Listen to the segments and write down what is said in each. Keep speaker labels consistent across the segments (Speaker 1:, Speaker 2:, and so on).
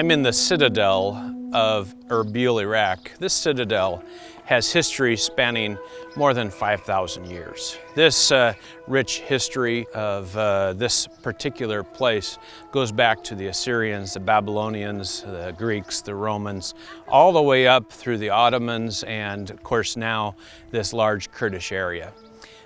Speaker 1: I'm in the Citadel of Erbilu, Iraq. This citadel has history spanning more than 5,000 years. This rich history of this particular place goes back to the Assyrians, the Babylonians, the Greeks, the Romans, all the way up through the Ottomans and, of course, now this large Kurdish area.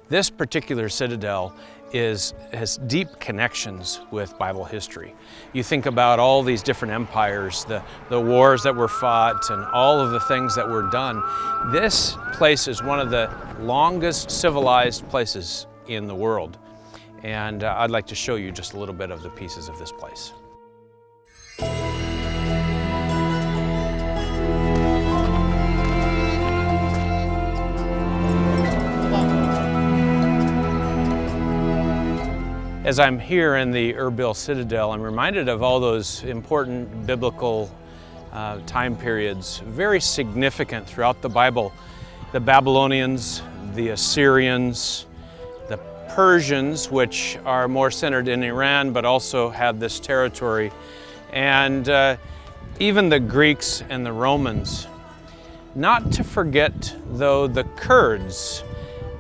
Speaker 1: This particular citadel has deep connections with Bible history. You think about all these different empires, the wars that were fought and all of the things that were done. This place is one of the longest civilized places in the world. And I'd like to show you just a little bit of the pieces of this place. As I'm here in the Erbilu Citadel, I'm reminded of all those important biblical time periods, very significant throughout the Bible. The Babylonians, the Assyrians, the Persians, which are more centered in Iran, but also have this territory, and even the Greeks and the Romans. Not to forget, though, the Kurds.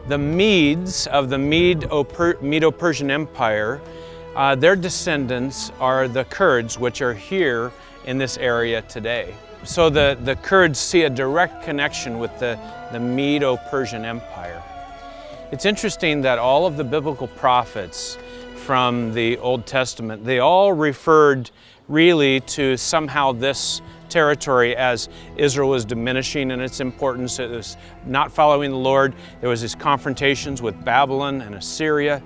Speaker 1: The Medes of the Medo-Persian Empire, their descendants are the Kurds, which are here in this area today. So the Kurds see a direct connection with the Medo-Persian Empire. It's interesting that all of the biblical prophets from the Old Testament, they all referred really to somehow this territory as Israel was diminishing in its importance. It was not following the Lord. There was these confrontations with Babylon and Assyria,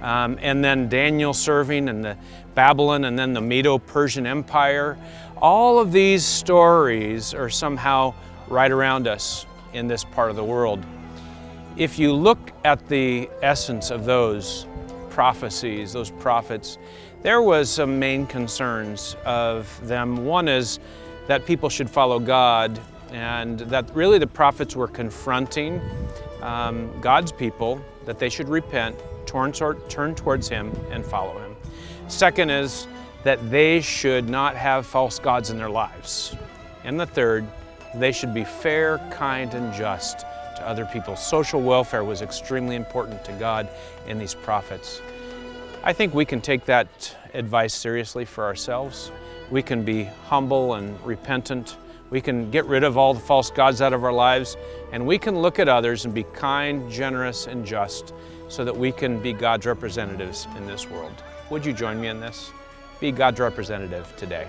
Speaker 1: and then Daniel serving in the Babylon and then the Medo-Persian Empire. All of these stories are somehow right around us in this part of the world. If you look at the essence of those prophecies, those prophets, there was some main concerns of them. One is that people should follow God, and that really the prophets were confronting God's people, that they should repent, turn towards Him, and follow Him. Second is that they should not have false gods in their lives. And the third, they should be fair, kind, and just to other people. Social welfare was extremely important to God in these prophets. I think we can take that advice seriously for ourselves. We can be humble and repentant. We can get rid of all the false gods out of our lives, and we can look at others and be kind, generous, and just so that we can be God's representatives in this world. Would you join me in this? Be God's representative today.